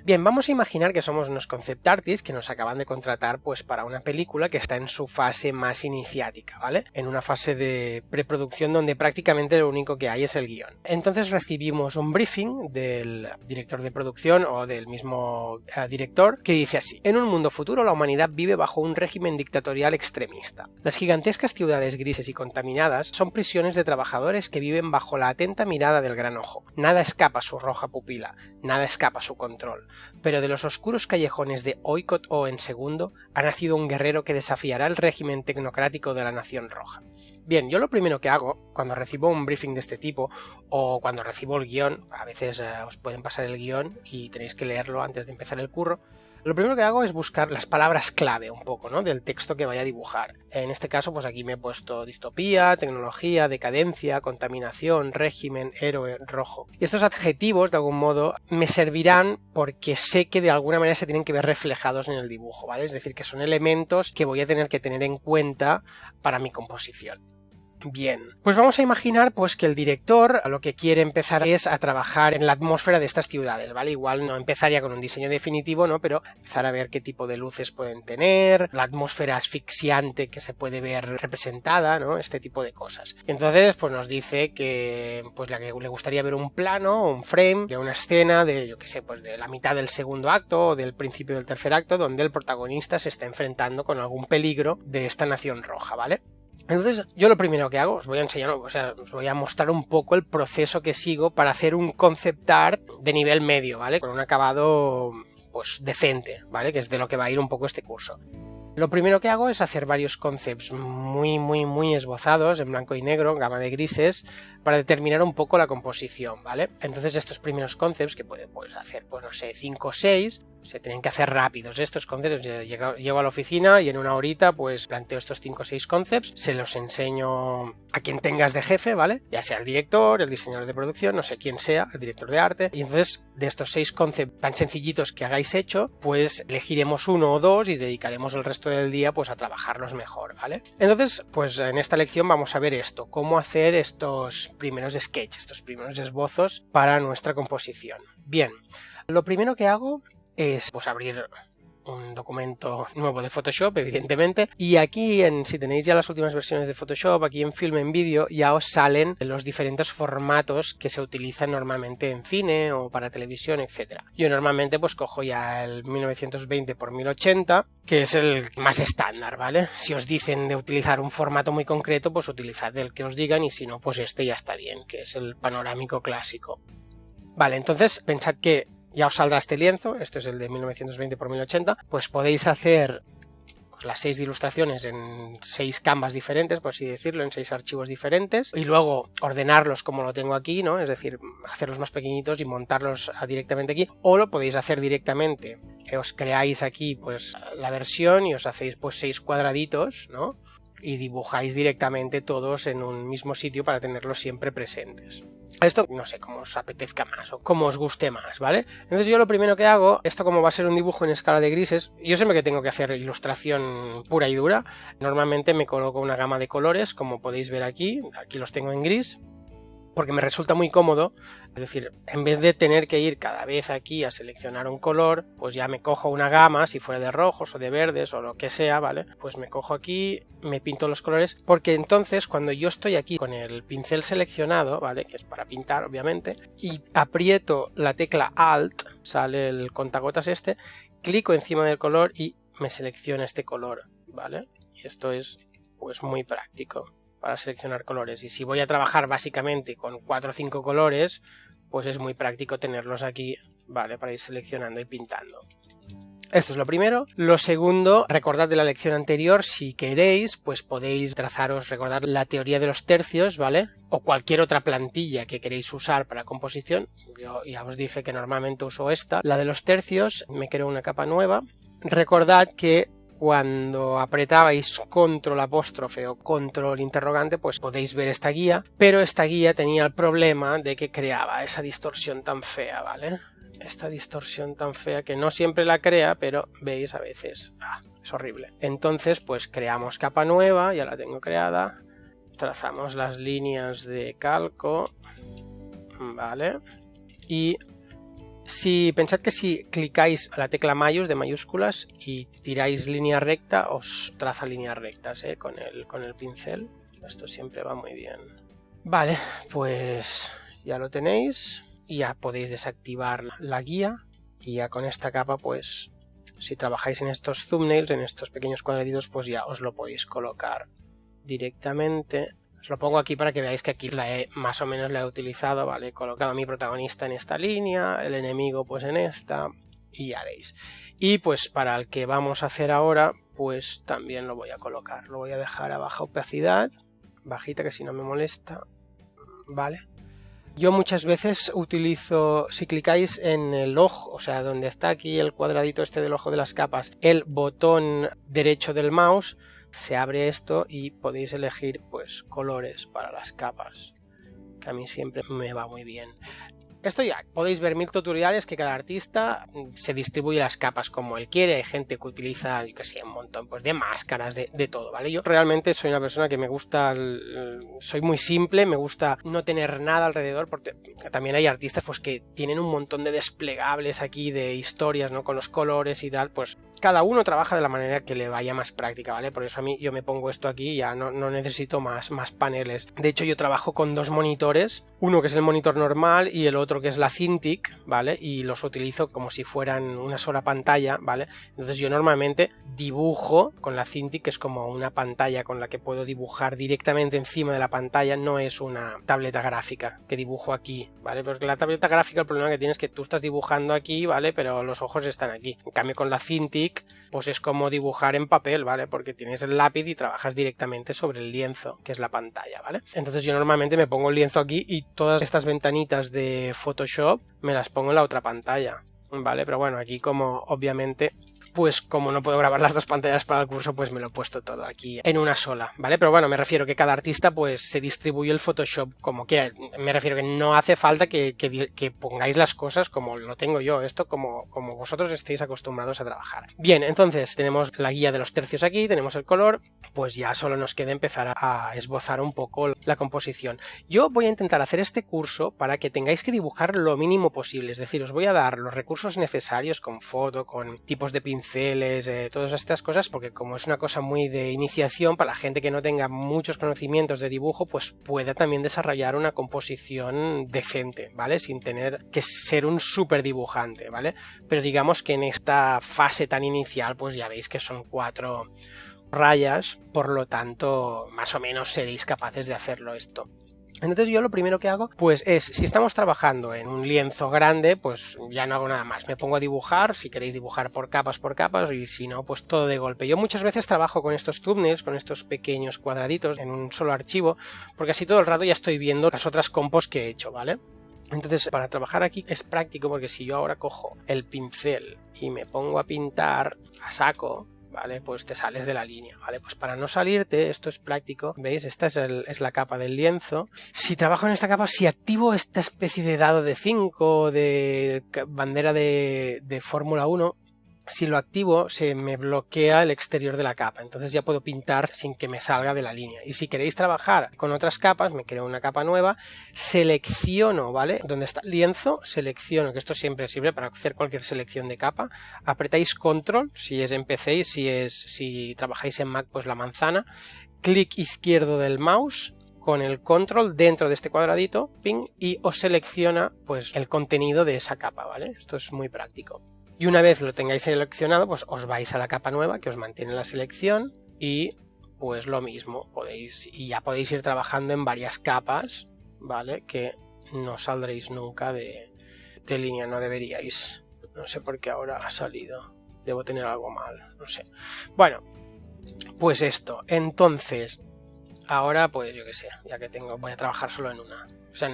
Bien, vamos a imaginar que somos unos concept artists que nos acaban de contratar pues para una película que está en su fase más iniciática, ¿vale? En una fase de preproducción donde prácticamente lo único que hay es el guión. Entonces recibimos un briefing del director de producción o del mismo director que dice así: en un mundo futuro la humanidad vive bajo un régimen dictatorial extremista. Las gigantescas ciudades grises y contaminadas son prisiones de trabajadores que viven bajo la atenta mirada del gran ojo. Nada escapa a su roja pupila, nada escapa a su control. Pero de los oscuros callejones de Oikot o en Segundo ha nacido un guerrero que desafiará el régimen tecnocrático de la Nación Roja. Bien, yo lo primero que hago cuando recibo un briefing de este tipo o cuando recibo el guión, a veces os pueden pasar el guión y tenéis que leerlo antes de empezar el curro, lo primero que hago es buscar las palabras clave un poco, ¿no?, del texto que vaya a dibujar. En este caso, pues aquí me he puesto distopía, tecnología, decadencia, contaminación, régimen, héroe, rojo. Y estos adjetivos, de algún modo, me servirán porque sé que de alguna manera se tienen que ver reflejados en el dibujo, ¿vale? Es decir, que son elementos que voy a tener que tener en cuenta para mi composición. Bien, pues vamos a imaginar pues que el director lo que quiere empezar es a trabajar en la atmósfera de estas ciudades, ¿vale? Igual no empezaría con un diseño definitivo, ¿no? Pero empezar a ver qué tipo de luces pueden tener, la atmósfera asfixiante que se puede ver representada, ¿no? Este tipo de cosas. Entonces, pues nos dice que pues le gustaría ver un plano, un frame de una escena de, yo qué sé, pues de la mitad del segundo acto o del principio del tercer acto, donde el protagonista se está enfrentando con algún peligro de esta nación roja, ¿vale? Entonces yo lo primero que hago, os voy a enseñar, o sea, os voy a mostrar un poco el proceso que sigo para hacer un concept art de nivel medio, ¿vale? Con un acabado pues decente, ¿vale? Que es de lo que va a ir un poco este curso. Lo primero que hago es hacer varios concepts muy esbozados en blanco y negro, gama de grises, para determinar un poco la composición, ¿vale? Entonces estos primeros concepts, que puedes hacer, pues no sé, 5 o 6, se tienen que hacer rápidos. Estos concepts, llego a la oficina y en una horita pues planteo estos 5 o 6 concepts, se los enseño a quien tengas de jefe, ¿vale? Ya sea el director, el diseñador de producción, no sé quién sea, el director de arte. Y entonces de estos 6 concepts tan sencillitos que hagáis hecho, pues elegiremos 1 o 2 y dedicaremos el resto del día pues a trabajarlos mejor, ¿vale? Entonces pues en esta lección vamos a ver esto, cómo hacer estos primeros sketches, estos primeros esbozos para nuestra composición. Bien, lo primero que hago es pues abrir un documento nuevo de Photoshop, evidentemente, y aquí si tenéis ya las últimas versiones de Photoshop, aquí en Film en Vídeo ya os salen los diferentes formatos que se utilizan normalmente en cine o para televisión, etcétera. Yo normalmente pues cojo ya el 1920 x 1080, que es el más estándar, ¿vale? Si os dicen de utilizar un formato muy concreto, pues utilizad el que os digan, y si no, pues este ya está bien, que es el panorámico clásico. Vale, entonces pensad que ya os saldrá este lienzo, esto es el de 1920 x 1080, pues podéis hacer pues las 6 ilustraciones en 6 canvas diferentes, por así decirlo, en 6 archivos diferentes, y luego ordenarlos como lo tengo aquí, ¿no? Es decir, hacerlos más pequeñitos y montarlos directamente aquí, o lo podéis hacer directamente, os creáis aquí pues la versión y os hacéis pues 6 cuadraditos, ¿no? Y dibujáis directamente todos en un mismo sitio para tenerlos siempre presentes. Esto no sé, cómo os apetezca más o cómo os guste más, ¿vale? Entonces yo lo primero que hago, esto como va a ser un dibujo en escala de grises, yo siempre que tengo que hacer ilustración pura y dura, normalmente me coloco una gama de colores, como podéis ver aquí los tengo en gris, porque me resulta muy cómodo. Es decir, en vez de tener que ir cada vez aquí a seleccionar un color, pues ya me cojo una gama, si fuera de rojos o de verdes o lo que sea, ¿vale? Pues me cojo aquí, me pinto los colores, porque entonces cuando yo estoy aquí con el pincel seleccionado, ¿vale? Que es para pintar, obviamente, y aprieto la tecla Alt, sale el contagotas este, clico encima del color y me selecciona este color, ¿vale? Y esto es pues muy práctico para seleccionar colores, y si voy a trabajar básicamente con 4 o 5 colores, pues es muy práctico tenerlos aquí, ¿vale? Para ir seleccionando y pintando. Esto es lo primero. Lo segundo, recordad de la lección anterior, si queréis, pues podéis recordar la teoría de los tercios, ¿vale? O cualquier otra plantilla que queréis usar para composición. Yo ya os dije que normalmente uso esta. La de los tercios, me creo una capa nueva. Recordad que cuando apretabais control apóstrofe o control interrogante, pues podéis ver esta guía, pero esta guía tenía el problema de que creaba esa distorsión tan fea, ¿vale? Esta distorsión tan fea que no siempre la crea, pero veis a veces, es horrible. Entonces pues creamos capa nueva, ya la tengo creada, trazamos las líneas de calco, ¿vale? Y Si pensad que si clicáis a la tecla mayús de mayúsculas y tiráis línea recta, os traza líneas rectas con el pincel. Esto siempre va muy bien. Vale, pues ya lo tenéis y ya podéis desactivar la guía y ya con esta capa pues si trabajáis en estos thumbnails, en estos pequeños cuadraditos, pues ya os lo podéis colocar directamente. Os lo pongo aquí para que veáis que aquí más o menos la he utilizado, ¿vale? He colocado a mi protagonista en esta línea, el enemigo pues en esta, y ya veis. Y pues para el que vamos a hacer ahora, pues también lo voy a colocar. Lo voy a dejar a baja opacidad, bajita que si no me molesta, ¿vale? Yo muchas veces utilizo, si clicáis en el ojo, o sea, donde está aquí el cuadradito este del ojo de las capas, el botón derecho del mouse, se abre esto y podéis elegir pues colores para las capas, que a mí siempre me va muy bien. Esto ya, podéis ver 1000 tutoriales que cada artista se distribuye las capas como él quiere. Hay gente que utiliza, yo que sé, un montón pues, de máscaras, de todo, ¿vale? Yo realmente soy una persona que me gusta, soy muy simple, me gusta no tener nada alrededor, porque también hay artistas pues que tienen un montón de desplegables aquí, de historias, ¿no? Con los colores y tal, pues cada uno trabaja de la manera que le vaya más práctica, ¿vale? Por eso a mí yo me pongo esto aquí y ya no necesito más paneles. De hecho yo trabajo con 2 monitores, uno que es el monitor normal y el otro que es la Cintiq, ¿vale? Y los utilizo como si fueran una sola pantalla, ¿vale? Entonces yo normalmente dibujo con la Cintiq, que es como una pantalla con la que puedo dibujar directamente encima de la pantalla, no es una tableta gráfica que dibujo aquí, ¿vale? Porque la tableta gráfica el problema que tienes es que tú estás dibujando aquí, ¿vale? Pero los ojos están aquí. En cambio con la Cintiq pues es como dibujar en papel, ¿vale? Porque tienes el lápiz y trabajas directamente sobre el lienzo, que es la pantalla, ¿vale? Entonces yo normalmente me pongo el lienzo aquí y todas estas ventanitas de Photoshop me las pongo en la otra pantalla, ¿vale? Pero bueno, aquí como obviamente pues como no puedo grabar las 2 pantallas para el curso, pues me lo he puesto todo aquí en una sola, ¿vale? Pero bueno, me refiero que cada artista pues se distribuye el Photoshop como quiera. Me refiero que no hace falta que pongáis las cosas como lo tengo yo, esto como vosotros estéis acostumbrados a trabajar. Bien, entonces tenemos la guía de los tercios aquí, tenemos el color, pues ya solo nos queda empezar a esbozar un poco la composición. Yo voy a intentar hacer este curso para que tengáis que dibujar lo mínimo posible, es decir, os voy a dar los recursos necesarios con foto, con tipos de pinceles, todas estas cosas, porque como es una cosa muy de iniciación, para la gente que no tenga muchos conocimientos de dibujo, pues pueda también desarrollar una composición decente, ¿vale? Sin tener que ser un súper dibujante, ¿vale? Pero digamos que en esta fase tan inicial, pues ya veis que son 4 rayas, por lo tanto, más o menos seréis capaces de hacerlo esto. Entonces yo lo primero que hago pues es, si estamos trabajando en un lienzo grande, pues ya no hago nada más, me pongo a dibujar, si queréis dibujar por capas, y si no, pues todo de golpe. Yo muchas veces trabajo con estos thumbnails, con estos pequeños cuadraditos en un solo archivo, porque así todo el rato ya estoy viendo las otras compos que he hecho, ¿vale? Entonces para trabajar aquí es práctico, porque si yo ahora cojo el pincel y me pongo a pintar a saco, ¿vale? Pues te sales de la línea, ¿vale? Pues para no salirte, esto es práctico, ¿veis? Esta es la capa del lienzo. Si trabajo en esta capa, si activo esta especie de dado de 5, de bandera de Fórmula 1, si lo activo se me bloquea el exterior de la capa, entonces ya puedo pintar sin que me salga de la línea. Y si queréis trabajar con otras capas, me creo una capa nueva, selecciono, ¿vale? Donde está el lienzo, selecciono, que esto siempre sirve para hacer cualquier selección de capa, apretáis control, si es en PC y si trabajáis en Mac, pues la manzana, clic izquierdo del mouse, con el control dentro de este cuadradito, ping, y os selecciona pues el contenido de esa capa, ¿vale? Esto es muy práctico. Y una vez lo tengáis seleccionado, pues os vais a la capa nueva que os mantiene la selección y pues lo mismo, ya podéis ir trabajando en varias capas, ¿vale? Que no saldréis nunca de línea, no deberíais. No sé por qué ahora ha salido, debo tener algo mal, no sé. Bueno, pues esto, entonces, ahora pues yo qué sé, ya que voy a trabajar solo en una. O sea,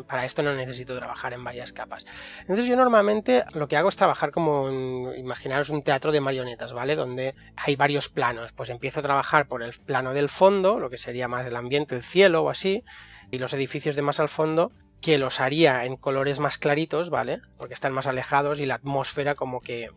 para esto no necesito trabajar en varias capas. Entonces yo normalmente lo que hago es trabajar como, imaginaros un teatro de marionetas, ¿vale? Donde hay varios planos. Pues empiezo a trabajar por el plano del fondo, lo que sería más el ambiente, el cielo o así, y los edificios de más al fondo, que los haría en colores más claritos, ¿vale? Porque están más alejados y la atmósfera como que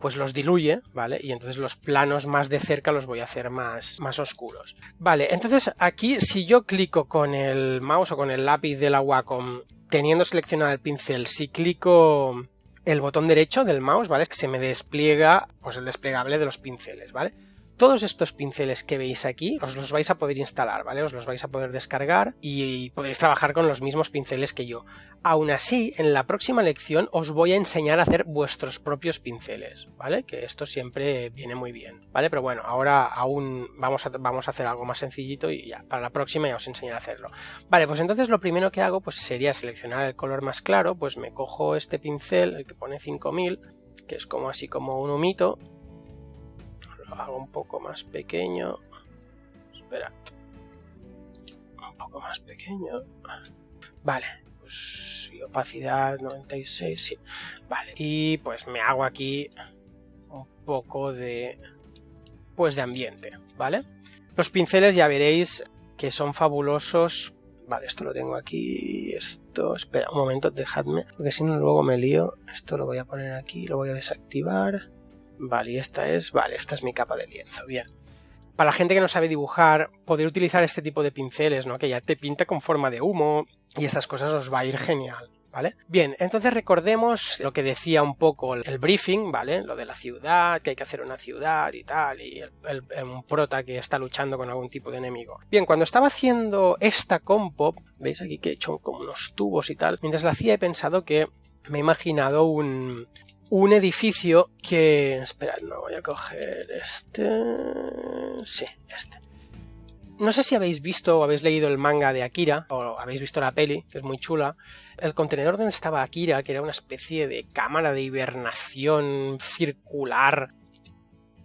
pues los diluye, ¿vale? Y entonces los planos más de cerca los voy a hacer más oscuros. Vale, entonces aquí si yo clico con el mouse o con el lápiz de la Wacom, teniendo seleccionado el pincel, si clico el botón derecho del mouse, ¿vale? Se me despliega pues el desplegable de los pinceles, ¿vale? Todos estos pinceles que veis aquí os los vais a poder instalar, ¿vale? Os los vais a poder descargar y podréis trabajar con los mismos pinceles que yo. Aún así, en la próxima lección os voy a enseñar a hacer vuestros propios pinceles, ¿vale? Que esto siempre viene muy bien, ¿vale? Pero bueno, ahora aún vamos a hacer algo más sencillito y ya, para la próxima ya os enseñaré a hacerlo. Vale, pues entonces lo primero que hago pues sería seleccionar el color más claro, pues me cojo este pincel, el que pone 5000, que es como así como un humito. Lo hago un poco más pequeño. Espera. Un poco más pequeño. Vale. Pues opacidad 96, sí. Vale. Y pues me hago aquí un poco de pues de ambiente, ¿vale? Los pinceles ya veréis que son fabulosos. Vale, esto lo tengo aquí. Esto, espera un momento, dejadme, porque si no luego me lío. Esto lo voy a poner aquí, lo voy a desactivar. Vale, y esta es mi capa de lienzo, bien. Para la gente que no sabe dibujar, poder utilizar este tipo de pinceles, ¿no? Que ya te pinta con forma de humo y estas cosas os va a ir genial, ¿vale? Bien, entonces recordemos lo que decía un poco el briefing, ¿vale? Lo de la ciudad, que hay que hacer una ciudad y tal, y un prota que está luchando con algún tipo de enemigo. Bien, cuando estaba haciendo esta compo, veis aquí que he hecho como unos tubos y tal, mientras la hacía he pensado que me he imaginado un edificio que... Esperad, no voy a coger este... Sí, este. No sé si habéis visto o habéis leído el manga de Akira, o habéis visto la peli, que es muy chula. El contenedor donde estaba Akira, que era una especie de cámara de hibernación circular,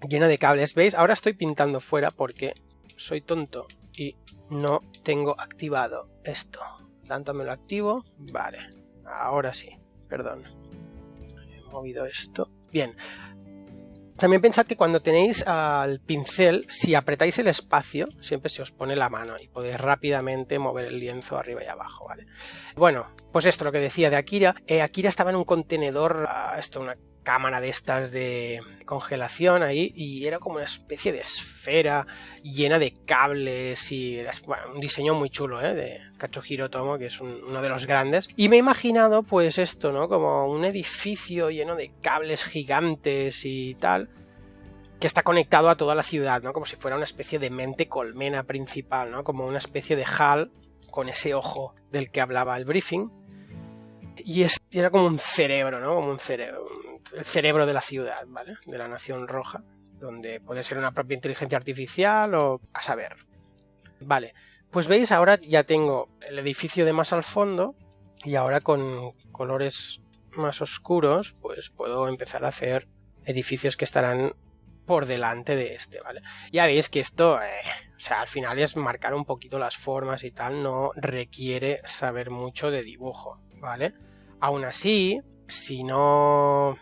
llena de cables. ¿Veis? Ahora estoy pintando fuera porque soy tonto y no tengo activado esto. Tanto me lo activo. Vale, ahora sí, perdón. Movido esto. Bien. También pensad que cuando tenéis al pincel, si apretáis el espacio, siempre se os pone la mano y podéis rápidamente mover el lienzo arriba y abajo, ¿vale? Bueno, pues esto, lo que decía de Akira. Akira estaba en un contenedor, una cámara de estas de congelación ahí, y era como una especie de esfera llena de cables y bueno, un diseño muy chulo, de Katsuhiro Otomo, que es uno de los grandes. Y me he imaginado pues esto, ¿no? Como un edificio lleno de cables gigantes y tal, que está conectado a toda la ciudad, ¿no? Como si fuera una especie de mente colmena principal, ¿no? Como una especie de HAL con ese ojo del que hablaba el briefing. Y era como un cerebro, ¿no? Como un cerebro, el cerebro de la ciudad, ¿vale? De la Nación Roja, donde puede ser una propia inteligencia artificial o a saber. Vale, pues veis, ahora ya tengo el edificio de más al fondo y ahora con colores más oscuros pues puedo empezar a hacer edificios que estarán por delante de este, ¿vale? Ya veis que esto, o sea, al final es marcar un poquito las formas y tal, no requiere saber mucho de dibujo, ¿vale? Aún así, si no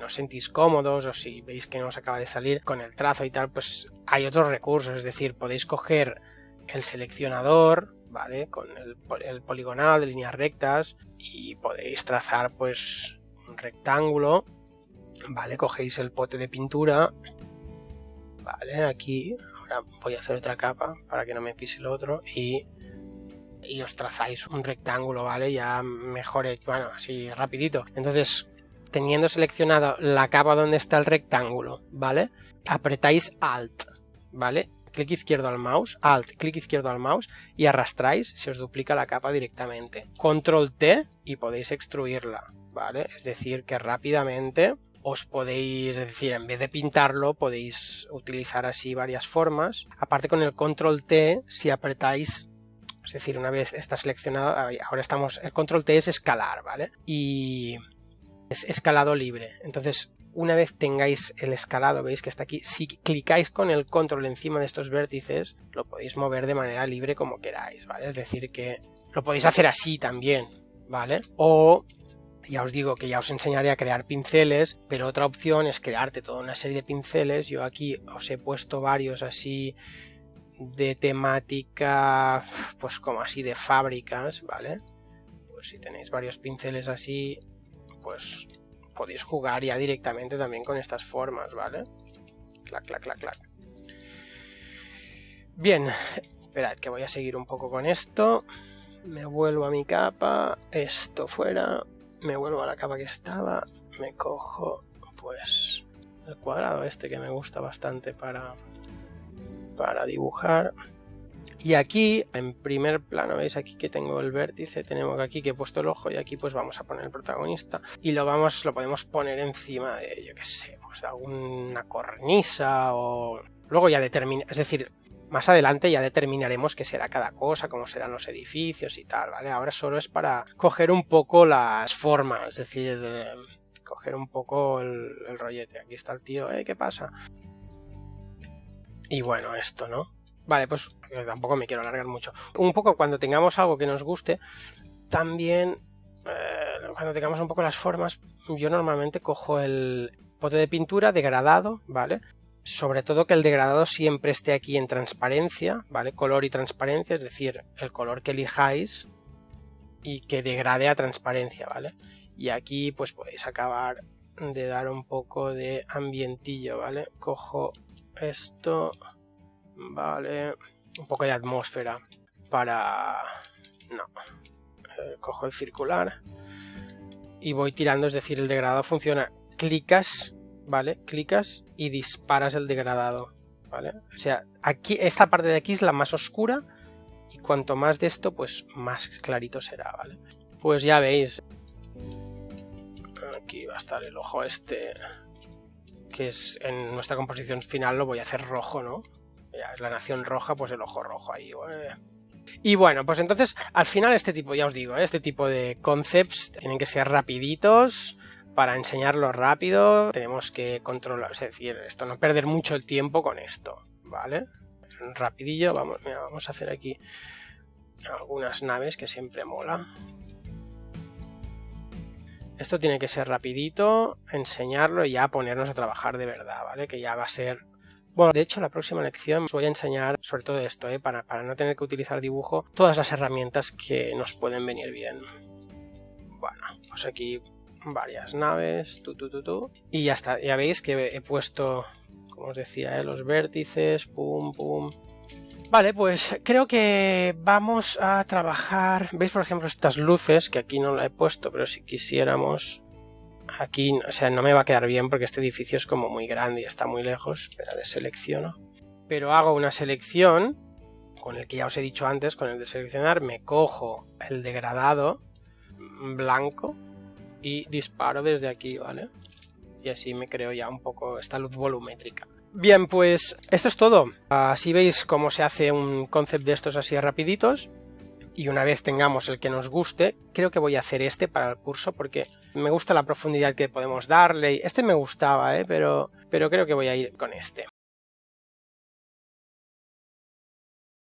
os sentís cómodos o si veis que no os acaba de salir con el trazo y tal, pues hay otros recursos, es decir, podéis coger el seleccionador, ¿vale? Con el poligonal de líneas rectas y podéis trazar pues un rectángulo, ¿vale? Cogéis el pote de pintura, ¿vale? Aquí, ahora voy a hacer otra capa para que no me pise el otro y os trazáis un rectángulo, ¿vale? Ya mejor, bueno, así rapidito. Entonces, teniendo seleccionado la capa donde está el rectángulo, ¿vale? Apretáis Alt, ¿vale? Clic izquierdo al mouse, Alt, clic izquierdo al mouse y arrastráis, se os duplica la capa directamente. Control T y podéis extruirla, ¿vale? Es decir, que rápidamente os podéis, es decir, en vez de pintarlo, podéis utilizar así varias formas. Aparte con el Control T, si apretáis, es decir, una vez está seleccionado, ahora estamos, el Control T es escalar, ¿vale? Y es escalado libre. Entonces, una vez tengáis el escalado, veis que está aquí, si clicáis con el control encima de estos vértices, lo podéis mover de manera libre como queráis, ¿vale? Es decir, que lo podéis hacer así también, ¿vale? O, ya os digo que ya os enseñaré a crear pinceles, pero otra opción es crearte toda una serie de pinceles. Yo aquí os he puesto varios así de temática, pues como así de fábricas, ¿vale? Pues si tenéis varios pinceles así, pues podéis jugar ya directamente también con estas formas, ¿vale? Clac, clac, clac, clac. Bien, esperad que voy a seguir un poco con esto. Me vuelvo a mi capa, esto fuera, me vuelvo a la capa que estaba, me cojo pues el cuadrado este que me gusta bastante para dibujar. Y aquí, en primer plano, veis aquí que tengo el vértice, tenemos aquí que he puesto el ojo y aquí pues vamos a poner el protagonista y lo podemos poner encima de, yo qué sé, pues de alguna cornisa o... Luego ya es decir, más adelante ya determinaremos qué será cada cosa, cómo serán los edificios y tal, ¿vale? Ahora solo es para coger un poco las formas, es decir, coger un poco el rollete. Aquí está el tío, ¿qué pasa? Y bueno, esto, ¿no? Vale, pues tampoco me quiero alargar mucho. Un poco cuando tengamos algo que nos guste, también cuando tengamos un poco las formas, yo normalmente cojo el pote de pintura degradado, ¿vale? Sobre todo que el degradado siempre esté aquí en transparencia, ¿vale? Color y transparencia, es decir, el color que elijáis y que degrade a transparencia, ¿vale? Y aquí pues podéis acabar de dar un poco de ambientillo, ¿vale? Cojo esto... Vale, un poco de atmósfera para... No, cojo el circular y voy tirando, es decir, el degradado funciona, clicas, ¿vale? Clicas y disparas el degradado, ¿vale? O sea, aquí, esta parte de aquí es la más oscura y cuanto más de esto, pues más clarito será, ¿vale? Pues ya veis, aquí va a estar el ojo este, que es en nuestra composición final lo voy a hacer rojo, ¿no? Ya es la nación roja, pues el ojo rojo ahí. Y bueno, pues entonces al final este tipo, ya os digo, este tipo de concepts tienen que ser rapiditos. Para enseñarlo rápido tenemos que controlar, es decir, esto no perder mucho el tiempo con esto, ¿vale? Rapidillo, mira, vamos a hacer aquí algunas naves que siempre mola. Esto tiene que ser rapidito, enseñarlo y ya ponernos a trabajar de verdad, ¿vale? Que ya va a ser... Bueno, de hecho, la próxima lección os voy a enseñar sobre todo esto, para no tener que utilizar dibujo, todas las herramientas que nos pueden venir bien. Bueno, pues aquí varias naves, y ya está. Ya veis que he puesto, como os decía, los vértices, pum, pum. Vale, pues creo que vamos a trabajar... ¿Veis, por ejemplo, estas luces? Que aquí no la he puesto, pero si quisiéramos... Aquí, o sea, no me va a quedar bien porque este edificio es como muy grande y está muy lejos. Espera, deselecciono. Pero hago una selección con el que ya os he dicho antes, con el de seleccionar, me cojo el degradado blanco y disparo desde aquí, ¿vale? Y así me creo ya un poco esta luz volumétrica. Bien, pues esto es todo. Así veis cómo se hace un concept de estos así rapiditos. Y una vez tengamos el que nos guste, creo que voy a hacer este para el curso porque me gusta la profundidad que podemos darle. Este me gustaba, pero creo que voy a ir con este.